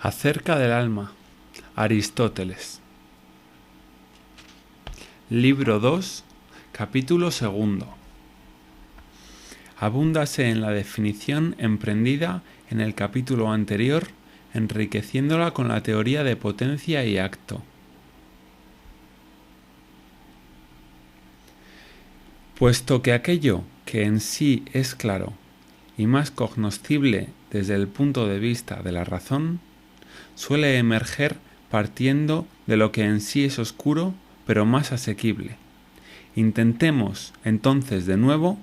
Acerca del alma. Aristóteles. Libro 2, capítulo 2. Abúndase en la definición emprendida en el capítulo anterior, enriqueciéndola con la teoría de potencia y acto. Puesto que aquello que en sí es claro y más cognoscible desde el punto de vista de la razón, suele emerger partiendo de lo que en sí es oscuro pero más asequible. Intentemos entonces de nuevo,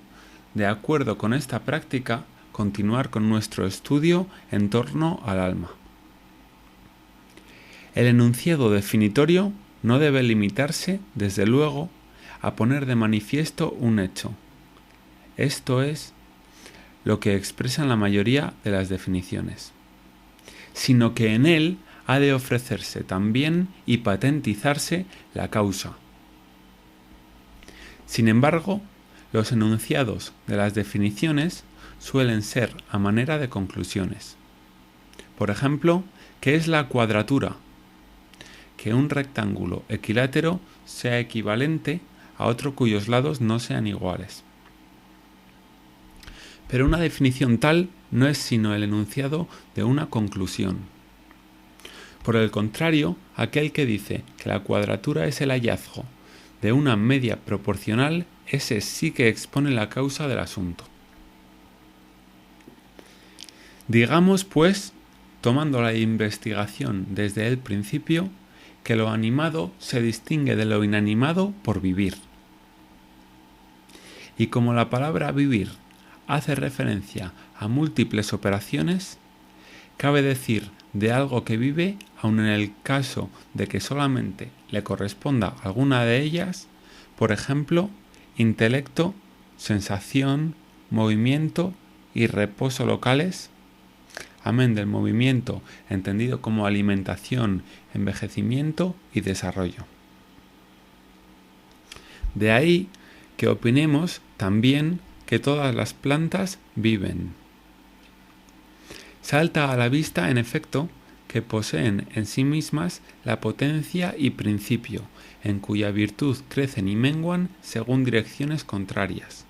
de acuerdo con esta práctica, continuar con nuestro estudio en torno al alma. El enunciado definitorio no debe limitarse, desde luego, a poner de manifiesto un hecho. Esto es lo que expresan la mayoría de las definiciones, sino que en él ha de ofrecerse también y patentizarse la causa. Sin embargo, los enunciados de las definiciones suelen ser a manera de conclusiones. Por ejemplo, ¿qué es la cuadratura? Que un rectángulo equilátero sea equivalente a otro cuyos lados no sean iguales. Pero una definición tal no es sino el enunciado de una conclusión. Por el contrario, aquel que dice que la cuadratura es el hallazgo de una media proporcional, ese sí que expone la causa del asunto. Digamos, pues, tomando la investigación desde el principio, que lo animado se distingue de lo inanimado por vivir. Y como la palabra vivir hace referencia a múltiples operaciones, cabe decir de algo que vive, aun en el caso de que solamente le corresponda alguna de ellas, por ejemplo, intelecto, sensación, movimiento y reposo locales, amén del movimiento entendido como alimentación, envejecimiento y desarrollo. De ahí que opinemos también que todas las plantas viven. Salta a la vista, en efecto, que poseen en sí mismas la potencia y principio, en cuya virtud crecen y menguan según direcciones contrarias.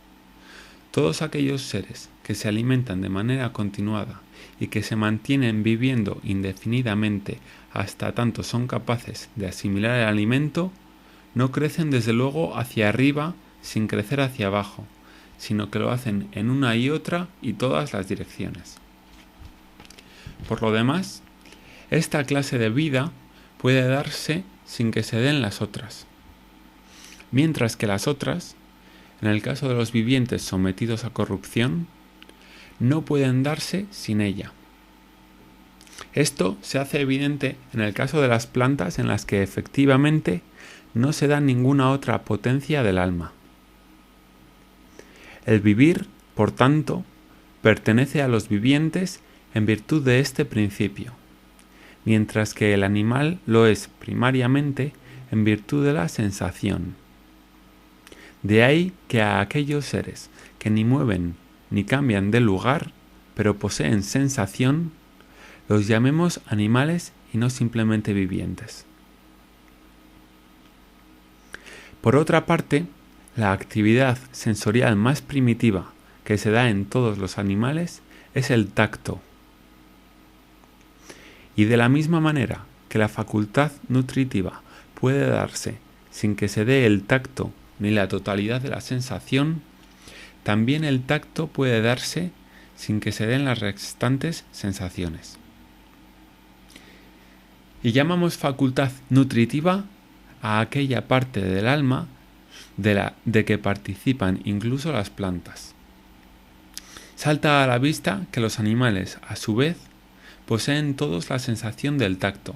Todos aquellos seres que se alimentan de manera continuada y que se mantienen viviendo indefinidamente hasta tanto son capaces de asimilar el alimento, no crecen desde luego hacia arriba sin crecer hacia abajo, sino que lo hacen en una y otra y todas las direcciones. Por lo demás, esta clase de vida puede darse sin que se den las otras, mientras que las otras, en el caso de los vivientes sometidos a corrupción, no pueden darse sin ella. Esto se hace evidente en el caso de las plantas en las que efectivamente no se da ninguna otra potencia del alma. El vivir, por tanto, pertenece a los vivientes en virtud de este principio, mientras que el animal lo es primariamente en virtud de la sensación. De ahí que a aquellos seres que ni mueven ni cambian de lugar, pero poseen sensación, los llamemos animales y no simplemente vivientes. Por otra parte, la actividad sensorial más primitiva que se da en todos los animales es el tacto. Y de la misma manera que la facultad nutritiva puede darse sin que se dé el tacto ni la totalidad de la sensación, también el tacto puede darse sin que se den las restantes sensaciones. Y llamamos facultad nutritiva a aquella parte del alma de que participan incluso las plantas. Salta a la vista que los animales, a su vez, poseen todos la sensación del tacto.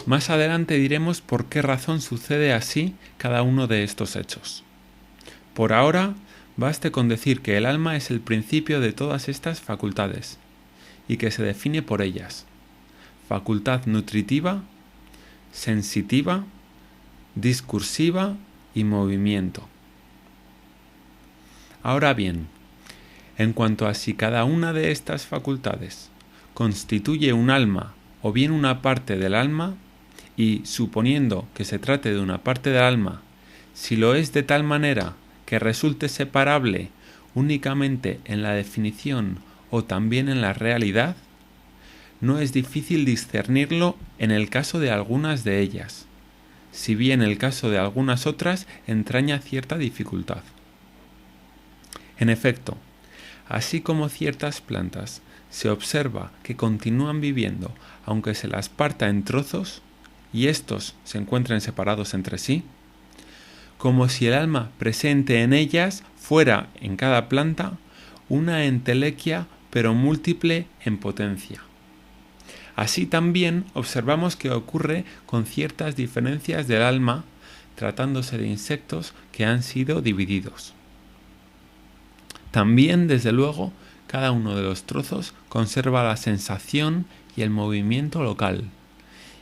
Más adelante diremos por qué razón sucede así cada uno de estos hechos. Por ahora, baste con decir que el alma es el principio de todas estas facultades y que se define por ellas: facultad nutritiva, sensitiva, discursiva y movimiento. Ahora bien, en cuanto a si cada una de estas facultades constituye un alma o bien una parte del alma, y suponiendo que se trate de una parte del alma, si lo es de tal manera que resulte separable únicamente en la definición o también en la realidad, no es difícil discernirlo en el caso de algunas de ellas, si bien el caso de algunas otras entraña cierta dificultad. En efecto, así como ciertas plantas se observa que continúan viviendo aunque se las parta en trozos y éstos se encuentren separados entre sí, como si el alma presente en ellas fuera en cada planta una entelequia pero múltiple en potencia. Así también observamos que ocurre con ciertas diferencias del alma tratándose de insectos que han sido divididos. También, desde luego, cada uno de los trozos conserva la sensación y el movimiento local,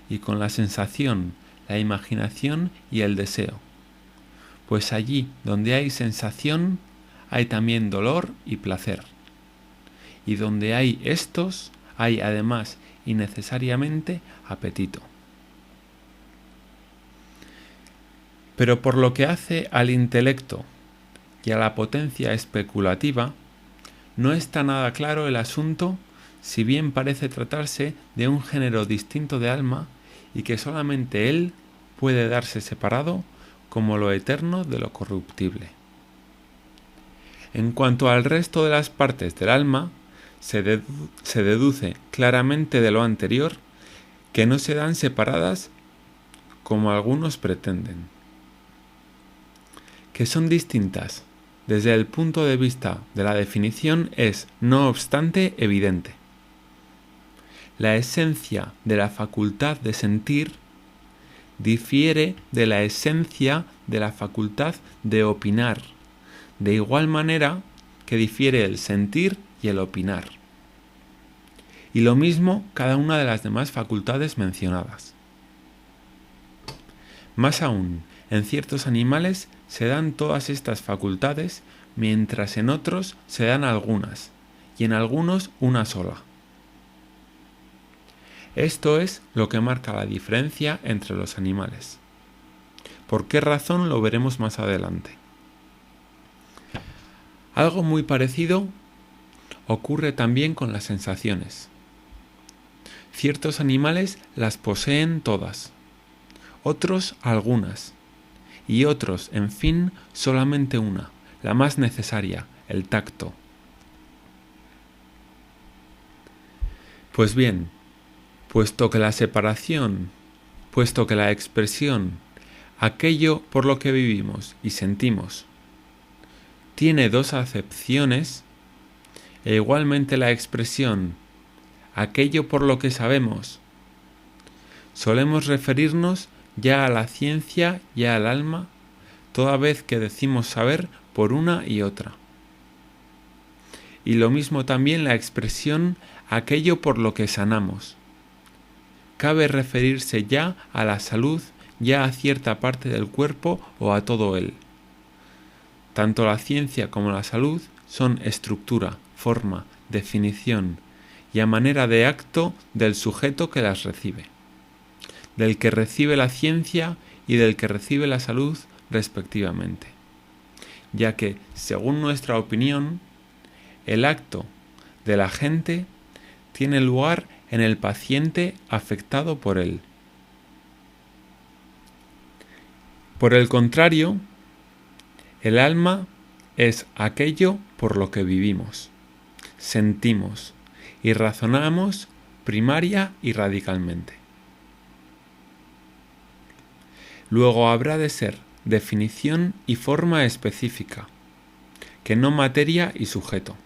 y con la sensación, la imaginación y el deseo. Pues allí donde hay sensación, hay también dolor y placer. Y donde hay estos, hay además y necesariamente apetito. Pero por lo que hace al intelecto y a la potencia especulativa, no está nada claro el asunto, si bien parece tratarse de un género distinto de alma y que solamente él puede darse separado como lo eterno de lo corruptible. En cuanto al resto de las partes del alma, se deduce claramente de lo anterior que no se dan separadas como algunos pretenden. Que son distintas desde el punto de vista de la definición es, no obstante, evidente. La esencia de la facultad de sentir difiere de la esencia de la facultad de opinar, de igual manera que difiere el sentir y el opinar. Y lo mismo cada una de las demás facultades mencionadas. Más aún, en ciertos animales se dan todas estas facultades, mientras en otros se dan algunas, y en algunos una sola. Esto es lo que marca la diferencia entre los animales. ¿Por qué razón? Lo veremos más adelante. Algo muy parecido ocurre también con las sensaciones. Ciertos animales las poseen todas, otros algunas, y otros, en fin, solamente una, la más necesaria, el tacto. Pues bien, puesto que la separación, puesto que la expresión, aquello por lo que vivimos y sentimos, tiene dos acepciones, e igualmente la expresión, aquello por lo que sabemos, solemos referirnos ya a la ciencia y al alma, toda vez que decimos saber por una y otra. Y lo mismo también la expresión, aquello por lo que sanamos. Cabe referirse ya a la salud, ya a cierta parte del cuerpo o a todo él. Tanto la ciencia como la salud son estructura, forma, definición y a manera de acto del sujeto que las recibe, del que recibe la ciencia y del que recibe la salud respectivamente, ya que, según nuestra opinión, el acto del agente tiene lugar en el paciente afectado por él. Por el contrario, el alma es aquello por lo que vivimos, sentimos y razonamos primaria y radicalmente. Luego habrá de ser definición y forma específica, que no materia y sujeto.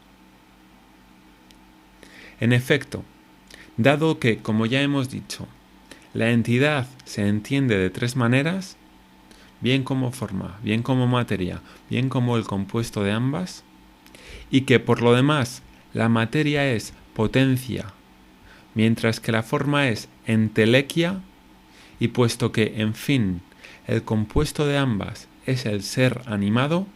En efecto, dado que, como ya hemos dicho, la entidad se entiende de tres maneras, bien como forma, bien como materia, bien como el compuesto de ambas, y que por lo demás la materia es potencia, mientras que la forma es entelequia, y puesto que, en fin, el compuesto de ambas es el ser animado,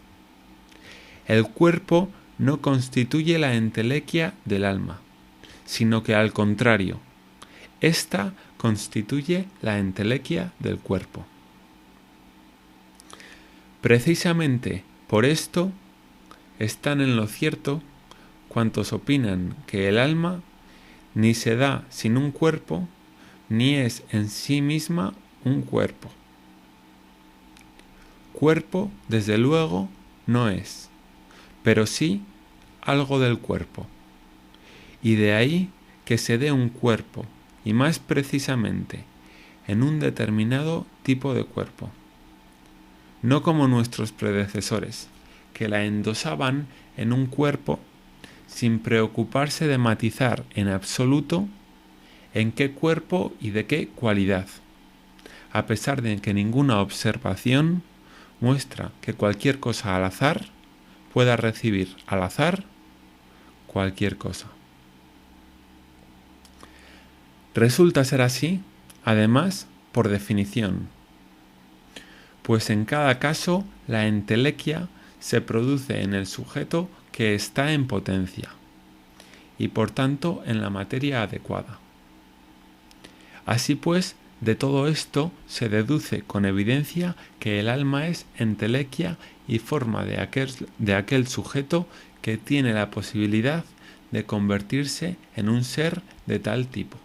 el cuerpo no constituye la entelequia del alma, sino que al contrario, ésta constituye la entelequia del cuerpo. Precisamente por esto están en lo cierto cuantos opinan que el alma ni se da sin un cuerpo, ni es en sí misma un cuerpo. Cuerpo, desde luego, no es, pero sí algo del cuerpo. Y de ahí que se dé un cuerpo, y más precisamente en un determinado tipo de cuerpo. No como nuestros predecesores, que la endosaban en un cuerpo sin preocuparse de matizar en absoluto en qué cuerpo y de qué cualidad, a pesar de que ninguna observación muestra que cualquier cosa al azar pueda recibir al azar cualquier cosa. Resulta ser así, además, por definición, pues en cada caso la entelequia se produce en el sujeto que está en potencia, y por tanto en la materia adecuada. Así pues, de todo esto se deduce con evidencia que el alma es entelequia y forma de aquel sujeto que tiene la posibilidad de convertirse en un ser de tal tipo.